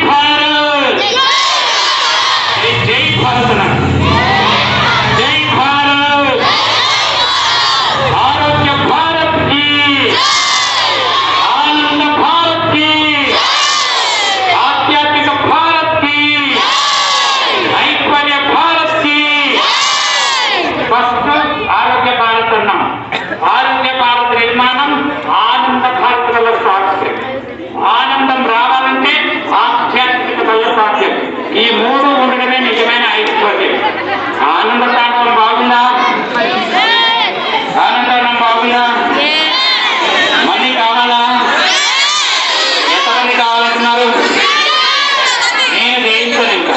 भारत, जय भारत, जय भारत, आरोग्य भारत की, आनंद भारत की, आध्यात्मिक भारत की, ऐश्वर्य भारत की। फस्ट आरोग्य भारत अन्ना आरोग्य भारत निर्माणं आनंद भारत साध्य आनंदం రావాలంటే ఆధ్యాత్మికతలో సాధ్యం ఈ మూడు ఉండడమే నిజమైన ఐశ్వర్యం ఆనంద తాండవం బాగుందా ఆనందం బాగుందా మనీ కావాలా ఎంతమంది కావాలంటున్నారు నేను చేయించాను ఇంకా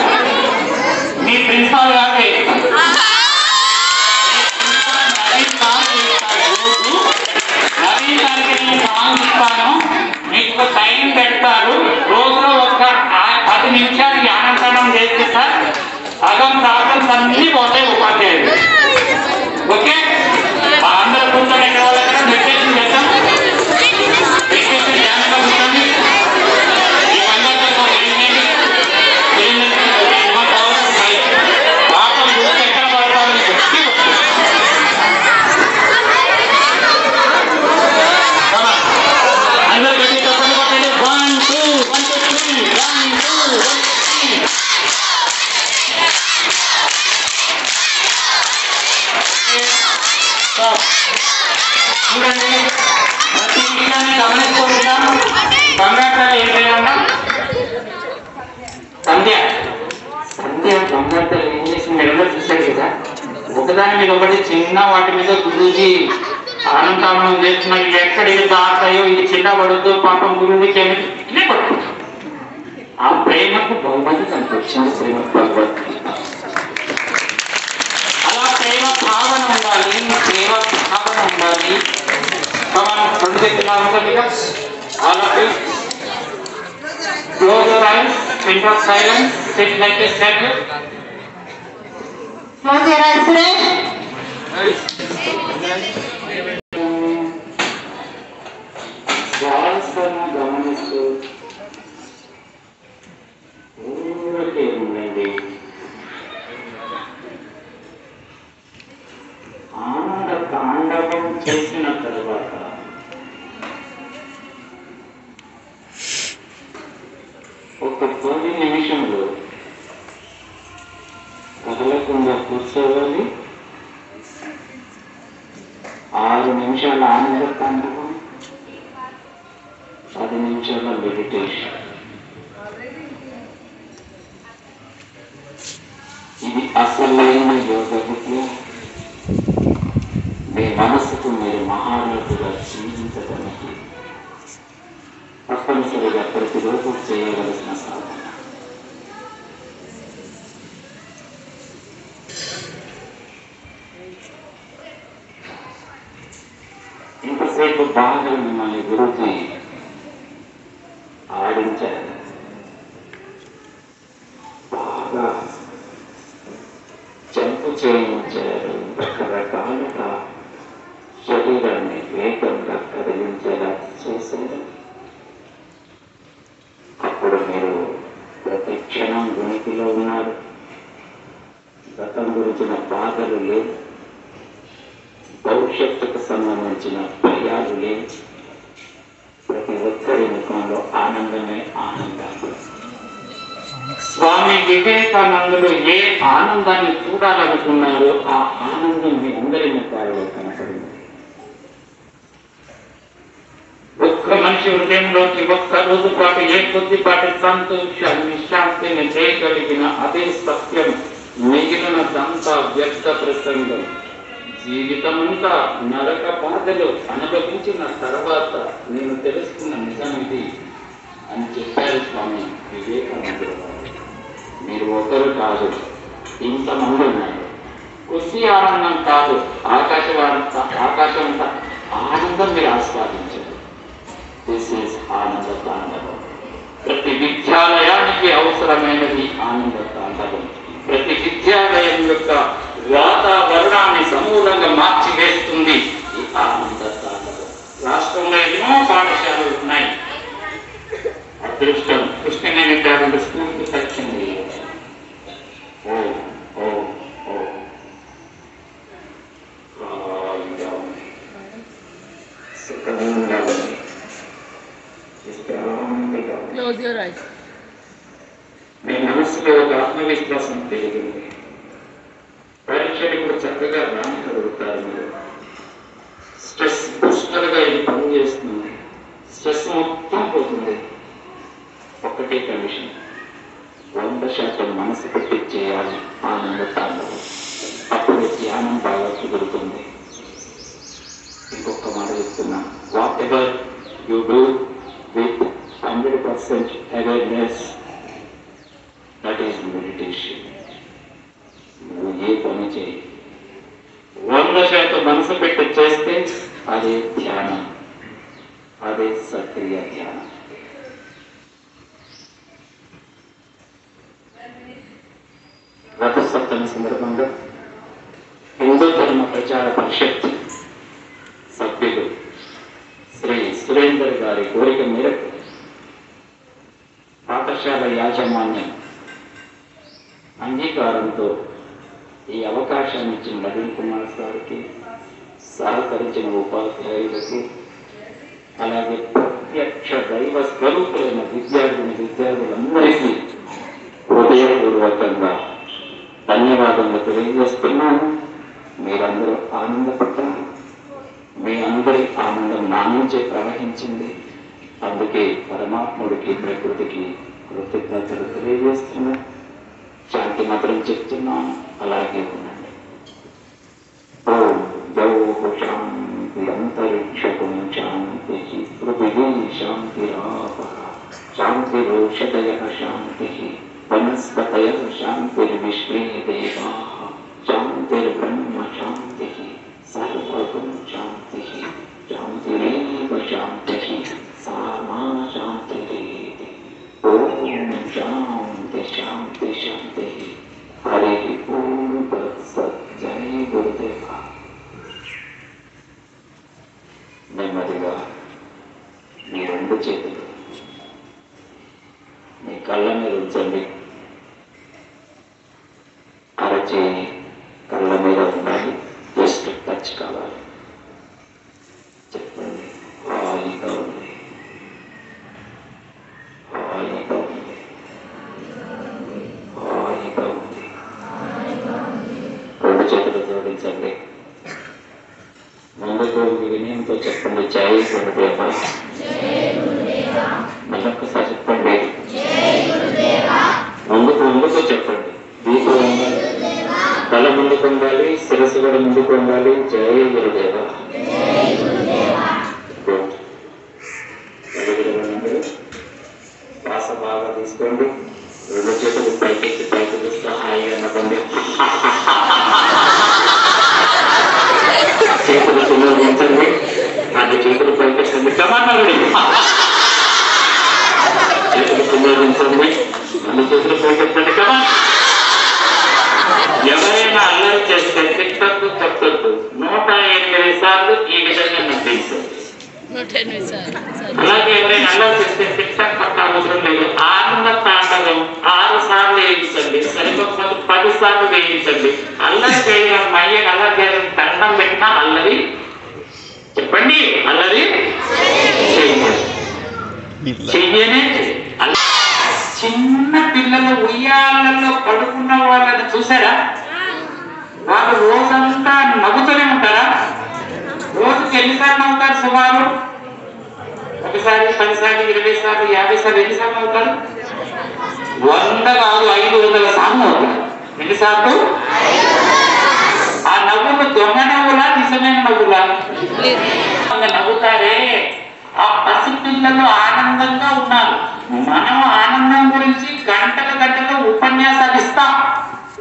మీ ప్రిన్సిపాల్ గారు నవీన్ గారికి నేను సాంగ్ ఇస్తాను మీకు టైం పెడతారు రోజులో ఒక 10 నిమిషాలు ధ్యానం చేస్తే సార్ సగం ప్రాబ్లమ్స్ అన్ని పోతాయి ఉపాధ్యాయులు ఓకే అందరూ కూర్చొని ఎక్కడ వాళ్ళ మెడిటేషన్ చేద్దాం మెడిటేషన్ ధ్యానంగా కూర్చోండి ఈ అందరితో పాపం చూస్తే ఎక్కడ పడతామని చెప్పి అందరూ గట్టి చెప్పండి కొట్టండి 1 2 1 2 3 1 2 1 2 చూడండి ప్రతి విషయాన్ని గమనించుకుంటున్నాం బంగారు ఏం చేయాలన్నా సంధ్య బంగారు ఏం చేసి మెడలో చూశాడు కదా ఒకదాని మీద ఒకటి చిన్న వాటి మీద గురూజీ ఆనందం చేస్తున్నా ఇవి ఎక్కడికి దాటాయో ఇది చిన్న పడుతూ పాపం గురువుకి ఏమి పడుతుంది ఆ ప్రేమకు బహుమతి కనిపించింది శ్రీమద్ భగవద్గీత అలా ప్రేమ భావన ఉండాలి ప్రేమ భావన ఉండాలి మనం రెండు దగ్గర all of you close your eyes think of silence sit like a statue close your eyes friend శ్వాసను గమనిస్తూ ఊరికే ఉండండి ఆనంద తాండవం చేసిన తర్వాత ఒక 10 నిమిషంలో కదలకుండా కూర్చోవాలి 6 నిమిషాల ఆనంద తాండవం 10 నిమిషాల మెడిటేషన్ ఇది అసలైన యోగ విద్య మీ మనసుకు మీరు మహారాజుగా జీవించడానికి తప్పనిసరిగా ప్రతిరోజు చేయవలసిన సాధన ఇంతసేపు బాగా మిమ్మల్ని గురించి ఆడించారు బాగా జంపు చేయించారు రకరకాలుగా శరీరాన్ని వేగంగా కదిలించేలా చేశారు అప్పుడు మీరు ప్రతి క్షణం ఉనికిలో ఉన్నారు గతం గురించిన బాధలు లేవు భవిష్యత్తుకు సంబంధించిన భయాలు లేవు ప్రతి ఒక్కరి ముఖంలో ఆనందమే ఆనందం స్వామి వివేకానందులు ఏ ఆనందాన్ని చూడాలనుకున్నారో ఆ ఆనందం మీ అందరి ముఖాలలో కనపడింది ఒక్క మనిషి హృదయంలోకి ఒక్క రోజు పాటు ఏ కొద్దిపాటి సంతోషాన్ని శాంతిని చేయగలిగిన అదే సత్యం మిగిలినదంతా వ్యర్థ ప్రసంగం జీవితమంతా నరక బాధలు అనుభవించిన తర్వాత నేను తెలుసుకున్న నిజం ఇది అని చెప్పారు స్వామి వివేకానందులు మీరు ఒకరు కాదు ఇంతమంది ఉన్నారు కొద్ది ఆనందం కాదు ఆకాశం అంతా ఆనందం మీరు ఆస్వాదించారు దిస్ ఈజ్ ఆనంద తాండవం ప్రతి విద్యాలయానికి అవసరమైనది ఆనంద తాండవం ప్రతి విద్యాలయం యొక్క వాతావరణాన్ని సమూలంగా మార్చివేస్తుంది ఈ ఆనంద తాండవం రాష్ట్రంలో ఎన్నో పాఠశాలలు ఉన్నాయి అదృష్టం కృష్ణనేని మన స్కూల్కి తచ్చింది. ఓ ఓ ఓ హాయిగా ఉంది, సుఖంగా ఉంది, విశ్రాంతిగా ఉంది. మీ మనసులో ఒక ఆత్మవిశ్వాసం పెరిగింది. పరీక్షలు ఇప్పుడు చక్కగా రానిగలుగుతారు. మీరు స్ట్రెస్ బూస్టర్గా ఇది పనిచేస్తుంది. స్ట్రెస్ మొత్తం పోతుంది. ఒక్కటే కండిషన్, 100% మనసు పెట్టి చేయాలి ఆనందతాండవం. అప్పుడు ధ్యానం బాగా కుదురుతుంది. ఇంకొక మాట చెప్తున్నా, what ever you do with 100% awareness, that is meditation. నువ్వు ఏ పని చేయి 100% మనసు పెట్టి చేస్తే అదే ధ్యానం, అదే సక్రియ ధ్యానం. రథసప్తమి సందర్భంగా హిందూ ధర్మ ప్రచార పరిషత్ సభ్యులు శ్రీ సురేందర్ గారి కోరిక మేరకు పాఠశాల యాజమాన్యం అంగీకారంతో ఈ అవకాశాన్ని ఇచ్చిన నవీన్ కుమార్ సార్కి, సహకరించిన ఉపాధ్యాయులకు, అలాగే ప్రత్యక్ష దైవ స్వరూపులైన విద్యార్థులందరికీ హృదయపూర్వకంగా ధన్యవాదాలు తెలియజేస్తున్నాను. మీరందరూ ఆనందపడ్డారు. మీ అందరి ఆనందం నా నుంచే ప్రవహించింది. అందుకే పరమాత్ముడికి, ప్రకృతికి కృతజ్ఞతలు తెలియజేస్తున్నాను. శాంతి మాత్రం చెప్తున్నాను, అలాగే ఉండండి. ఓం ద్యౌః శాంతి అంతరిక్షం శాంతి, పృథివీ శాంతిరాపః శాంతిరోషధయః శాంతిః, వనస్పతయః శాంతిర్విశ్వే దేవాః శాంతిర్బ్రహ్మ శాంతిః, సర్వగం శాంతిః శాంతిరేవ శాంతిః, సా మా శాంతిరేతి. ఓం శాంతి శాంతి శాంతి. హరి ఓం తత్సత్. జై గురుదేవ. నెమ్మదిగా మీ రెండు చేతులు మీ కళ్ళ మీద ఉంచండి. అరచేయి కళ్ళ మీద ఉండాలి, జస్ట్ టచ్ కావాలి. చెప్పండి, హాయిగా ఉంది, హాయిగా ఉంది, హాయిగా ఉంది. రెండు చేతులు జోడించండి. ముందుకు వినయంతో చెప్పండి, జై గురుదేవ. మళ్ళొక్కసారి చెప్పండి, ముందుకు చెప్పండి. వీపు ఉండాలి, తల ముందుకు ఉండాలి, శిరస్సు కూడా ముందుకు ఉండాలి. జై గురుదేవ. శ్వాస బాగా తీసుకోండి. రెండు చేతులు పైకెత్తి పైకి చూస్తూ హాయిగా నవ్వండి. చేతులు పునర్వించండి, అది చేతులు పైకెత్తండి. కమాండి, చేతులు పునర్వించండి, అన్ని చేతులు పైకెత్తండి. కమాండ్. ఎవరైనా అల్లరి చేస్తే తిట్టద్దు, తప్పద్దు. 108 సార్లు ఈ విధంగా నవ్వించండి. అలాగే ఎవరైనా అల్లరి చేస్తే తిట్టక అవసరం లేదు. ఆనంద తాండవం 6 సార్లు వేయించండి, సరిపోకపోతే 10 సార్లు వేయించండి. అల్లరి చేయడం మయ్యకి అల్లరి చేయడం దండం పెట్టినా అల్లరి చెప్పండి, అల్లరి చెయ్యనే. చిన్న పిల్లలు ఉయ్యాలలో పడుకున్న వాళ్ళని చూసారా? వాళ్ళు రోజంతా నవ్వుతూనే ఉంటారా? రోజుకి ఎన్నిసార్లు నవ్వుతారు? సుమారు 1 సారి, 10 సార్లు, 20 సార్లు, 50 సార్లు. ఎన్నిసార్లు నవ్వుతారు? 100 కాదు, 500 సార్లు నవ్వుతారు. ఎన్నిసార్లు? ఆ నవ్వులు దొంగ నవ్వులా, నిజమైన నవ్వులా? నవ్వుతారే, ఆ పసిపిల్లలు ఆనందంగా ఉన్నారు. మనం ఆనందం గురించి గంటలు ఉపన్యాసాలు ఇస్తాం,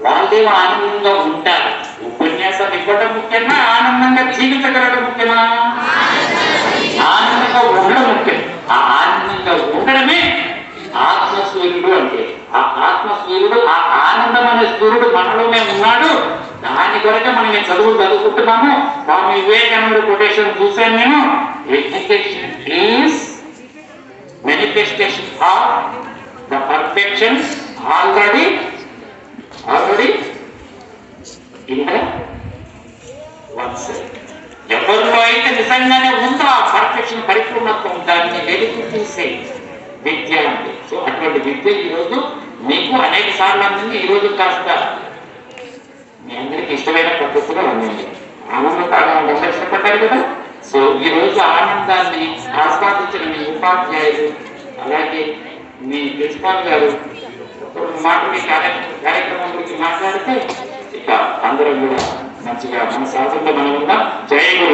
వాళ్ళేమో ఆనందంగా ఉంటారు. ఉపన్యాసాలు ఇవ్వడం ముఖ్యమా, ఆనందంగా జీవించగలడం ముఖ్యమా? ఆనందంగా ఉండడం ముఖ్యం. ఆ ఆనందంగా ఉండడమే ఆత్మసూర్యుడు అంటే. ఆ ఆత్మసూర్యుడు, ఆ ఆనందం అనే సూర్యుడు మనలోనే ఉన్నాడు. దాని కొరకే మనం ఈ చదువులు చదువుకుంటున్నాము. స్వామి వివేకానంద కొటేషన్ చూశాను నేను. Education is manifestation of the perfections already in the one side. ఎవరిలో అయితే నిజంగానే ఉందో ఆ పర్ఫెక్షన్, పరిపూర్ణత్వం, దాన్ని వెలికి తీసే విద్య ఉంది. సో అటువంటి విద్య ఈరోజు మీకు అనేక సార్లు అందింది. ఈరోజు కాస్త మీ అందరికి ఇష్టమైన పద్ధతిలో అందింది. ఆనందం ఇష్టపడ్డారు కదా. సో ఈ రోజు ఆనందాన్ని ఆస్వాదించిన మీ ఉపాధ్యాయులు, అలాగే మీ ప్రిన్సిపాల్ గారు మాట మీ కార్యక్రమం గురించి మాట్లాడితే ఇక అందరం కూడా మంచిగా మన సాధనలో మనం ఉన్నాం. జై గురు.